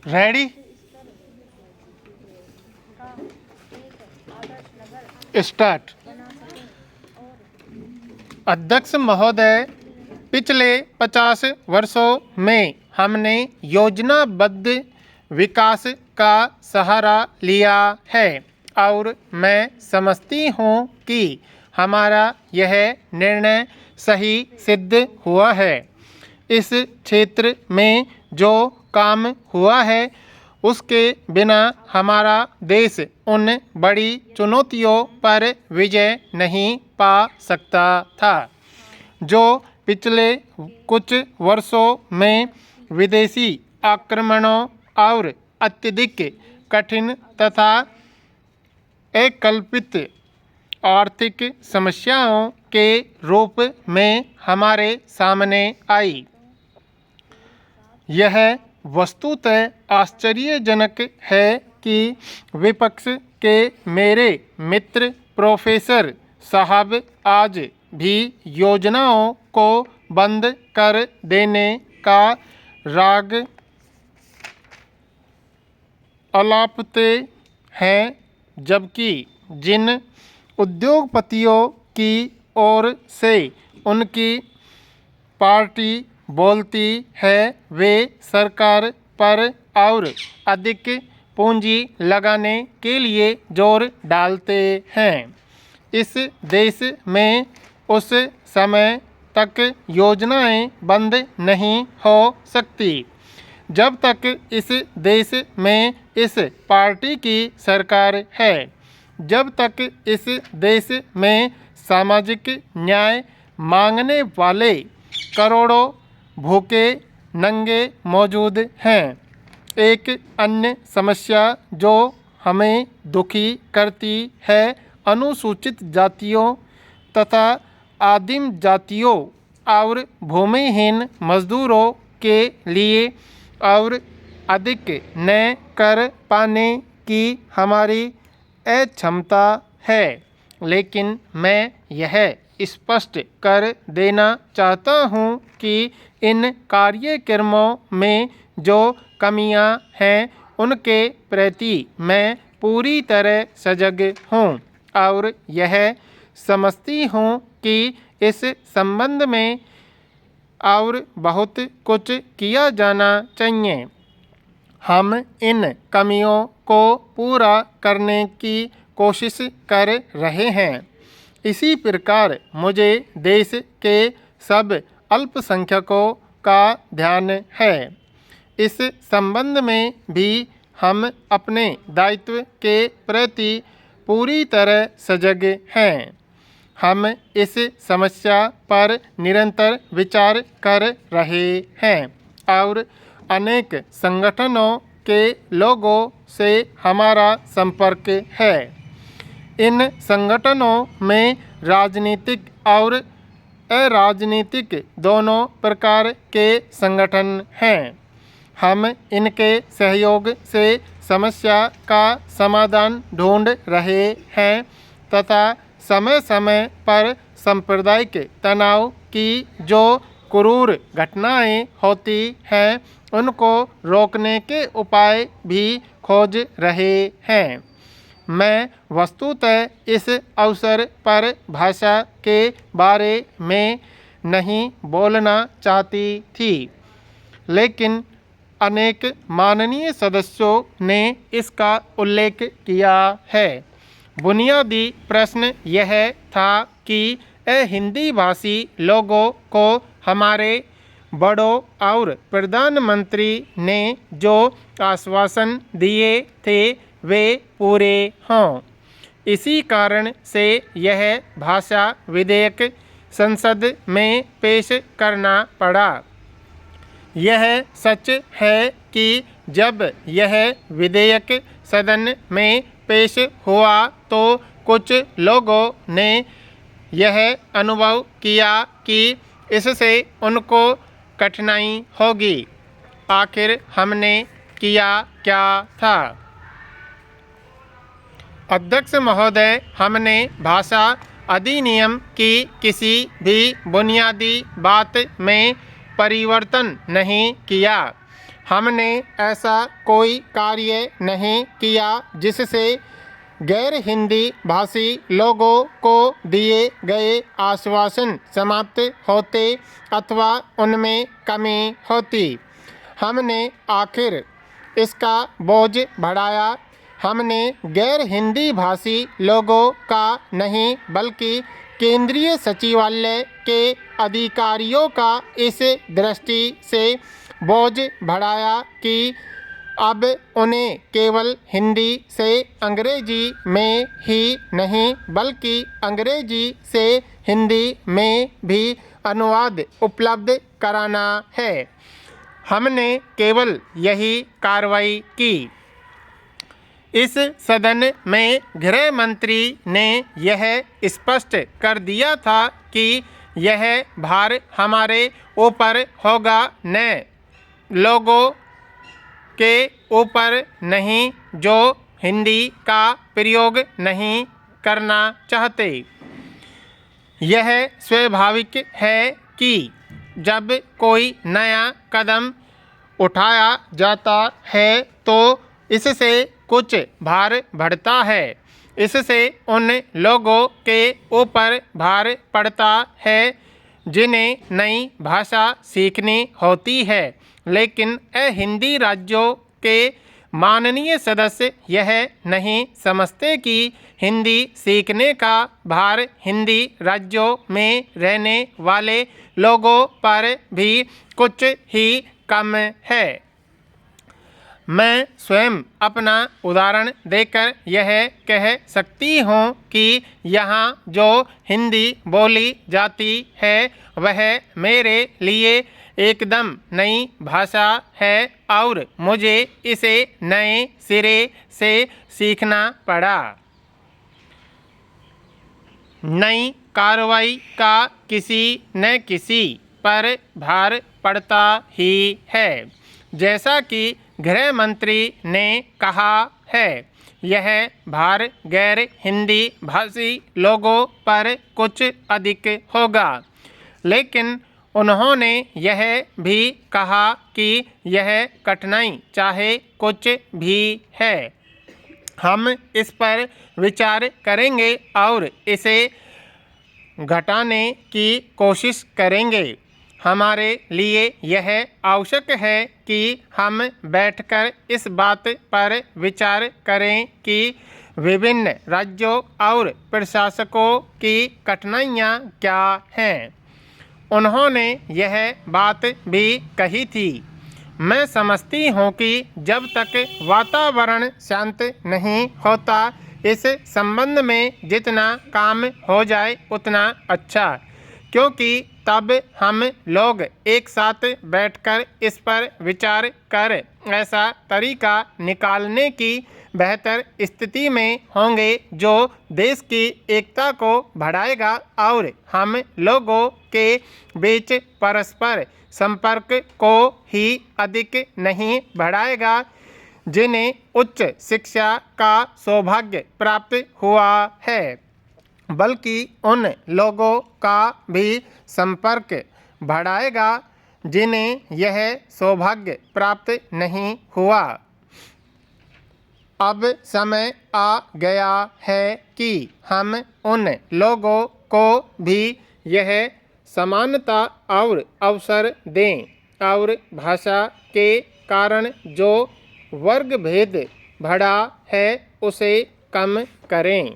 Ready start. अध्यक्ष महोदय, पिछले 50 वर्षों में हमने योजनाबद्ध विकास का सहारा लिया है और मैं समझती हूँ कि हमारा यह निर्णय सही सिद्ध हुआ है। इस क्षेत्र में जो काम हुआ है उसके बिना हमारा देश उन बड़ी चुनौतियों पर विजय नहीं पा सकता था जो पिछले कुछ वर्षों में विदेशी आक्रमणों और अत्यधिक कठिन तथा अकल्पित आर्थिक समस्याओं के रूप में हमारे सामने आई। यह वस्तुतः आश्चर्यजनक है कि विपक्ष के मेरे मित्र प्रोफेसर साहब आज भी योजनाओं को बंद कर देने का राग अलापते हैं, जबकि जिन उद्योगपतियों की ओर से उनकी पार्टी बोलती है वे सरकार पर और अधिक पूंजी लगाने के लिए जोर डालते हैं। इस देश में उस समय तक योजनाएं बंद नहीं हो सकती जब तक इस देश में इस पार्टी की सरकार है, जब तक इस देश में सामाजिक न्याय मांगने वाले करोड़ों भूखे नंगे मौजूद हैं। एक अन्य समस्या जो हमें दुखी करती है अनुसूचित जातियों तथा आदिम जातियों और भूमिहीन मजदूरों के लिए और अधिक न कर पाने की हमारी अक्षमता है। लेकिन मैं यह स्पष्ट कर देना चाहता हूँ कि इन कार्यक्रमों में जो कमियां हैं उनके प्रति मैं पूरी तरह सजग हूँ और यह समझती हूँ कि इस संबंध में और बहुत कुछ किया जाना चाहिए। हम इन कमियों को पूरा करने की कोशिश कर रहे हैं। इसी प्रकार मुझे देश के सब अल्पसंख्यकों का ध्यान है। इस संबंध में भी हम अपने दायित्व के प्रति पूरी तरह सजग हैं। हम इस समस्या पर निरंतर विचार कर रहे हैं और अनेक संगठनों के लोगों से हमारा संपर्क है। इन संगठनों में राजनीतिक और अराजनीतिक दोनों प्रकार के संगठन हैं। हम इनके सहयोग से समस्या का समाधान ढूंढ रहे हैं तथा समय समय पर सांप्रदायिक तनाव की जो क्रूर घटनाएं होती हैं उनको रोकने के उपाय भी खोज रहे हैं। मैं वस्तुतः इस अवसर पर भाषा के बारे में नहीं बोलना चाहती थी, लेकिन अनेक माननीय सदस्यों ने इसका उल्लेख किया है। बुनियादी प्रश्न यह था कि हिंदी भाषी लोगों को हमारे बड़ों और प्रधानमंत्री ने जो आश्वासन दिए थे वे पूरे हों। इसी कारण से यह भाषा विधेयक संसद में पेश करना पड़ा। यह सच है कि जब यह विधेयक सदन में पेश हुआ तो कुछ लोगों ने यह अनुभव किया कि इससे उनको कठिनाई होगी। आखिर हमने किया क्या था? अध्यक्ष महोदय, हमने भाषा अधिनियम की किसी भी बुनियादी बात में परिवर्तन नहीं किया। हमने ऐसा कोई कार्य नहीं किया जिससे गैर हिंदी भाषी लोगों को दिए गए आश्वासन समाप्त होते अथवा उनमें कमी होती। हमने आखिर इसका बोझ बढ़ाया। हमने गैर हिंदी भाषी लोगों का नहीं बल्कि केंद्रीय सचिवालय के अधिकारियों का इस दृष्टि से बोझ बढ़ाया कि अब उन्हें केवल हिंदी से अंग्रेजी में ही नहीं बल्कि अंग्रेजी से हिंदी में भी अनुवाद उपलब्ध कराना है। हमने केवल यही कार्रवाई की। इस सदन में गृह मंत्री ने यह स्पष्ट कर दिया था कि यह भार हमारे ऊपर होगा, न लोगों के ऊपर नहीं जो हिंदी का प्रयोग नहीं करना चाहते। यह स्वाभाविक है कि जब कोई नया कदम उठाया जाता है तो इससे कुछ भार बढ़ता है। इससे उन लोगों के ऊपर भार पड़ता है जिन्हें नई भाषा सीखनी होती है, लेकिन हिंदी राज्यों के माननीय सदस्य यह नहीं समझते कि हिंदी सीखने का भार हिंदी राज्यों में रहने वाले लोगों पर भी कुछ ही कम है। मैं स्वयं अपना उदाहरण देकर यह कह सकती हूँ कि यहाँ जो हिंदी बोली जाती है वह मेरे लिए एकदम नई भाषा है और मुझे इसे नए सिरे से सीखना पड़ा। नई कार्रवाई का किसी न किसी पर भार पड़ता ही है। जैसा कि गृह मंत्री ने कहा है, यह भार गैर हिंदी भाषी लोगों पर कुछ अधिक होगा, लेकिन उन्होंने यह भी कहा कि यह कठिनाई चाहे कुछ भी है, हम इस पर विचार करेंगे और इसे घटाने की कोशिश करेंगे। हमारे लिए यह आवश्यक है कि हम बैठकर इस बात पर विचार करें कि विभिन्न राज्यों और प्रशासकों की कठिनाइयाँ क्या हैं। उन्होंने यह बात भी कही थी, मैं समझती हूँ कि जब तक वातावरण शांत नहीं होता इस संबंध में जितना काम हो जाए उतना अच्छा, क्योंकि तब हम लोग एक साथ बैठकर इस पर विचार कर ऐसा तरीका निकालने की बेहतर स्थिति में होंगे जो देश की एकता को बढ़ाएगा और हम लोगों के बीच परस्पर संपर्क को ही अधिक नहीं बढ़ाएगा जिन्हें उच्च शिक्षा का सौभाग्य प्राप्त हुआ है, बल्कि उन लोगों का भी संपर्क बढ़ाएगा जिन्हें यह सौभाग्य प्राप्त नहीं हुआ। अब समय आ गया है कि हम उन लोगों को भी यह समानता और अवसर दें और भाषा के कारण जो वर्ग भेद बढ़ा है उसे कम करें।